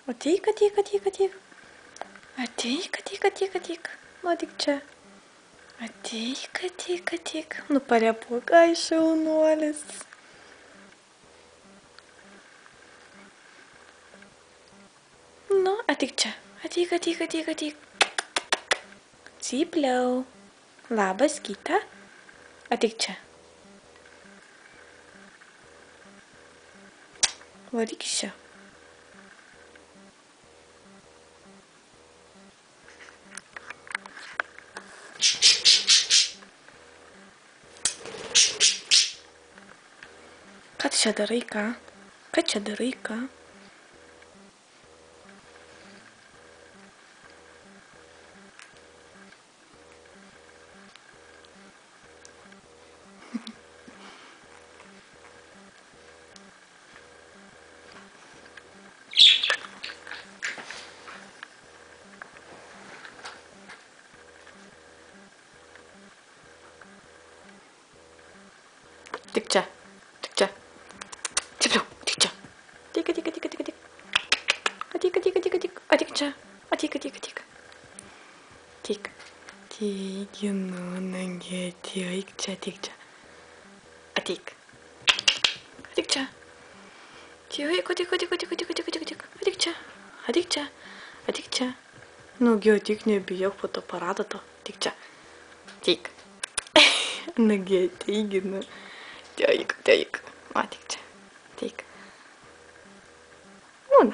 Ateik, ateik, ateik, ateik. Ateik, ateik, ateik, ateik. Nu, tik čia. Ateik, ateik, ateik. Nu, parepuok, ai, šaunuolis. Nu, ateik čia. Ateik, ateik, ateik, ateik. Cypliau. Labas, Kita. Ateik čia. Varyk iš čia. Ką tu čia darai, ką? Ką čia darai, ką? Tik čia. Tik čia. Cypliau, tik čia. Ateik, ateik, ateik, ateik, ateik. Ateik, ateik, ateik, ateik. Ateik čia. Ateik, ateik, ateik. Ateik. Ateik, nu, nagi, ateik čia, ateik čia. Ateik. Ateik čia. Ateik, ateik, ateik, ateik, ateik, ateik, ateik, ateik. Ateik čia. Ateik čia. Ateik čia. Nugi, ateik, nebijok fotoaparato to. Ateik čia. Ateik. Nagi, ateik, nu. Ateik, ateik. Ateik čia. Ateik. Nu,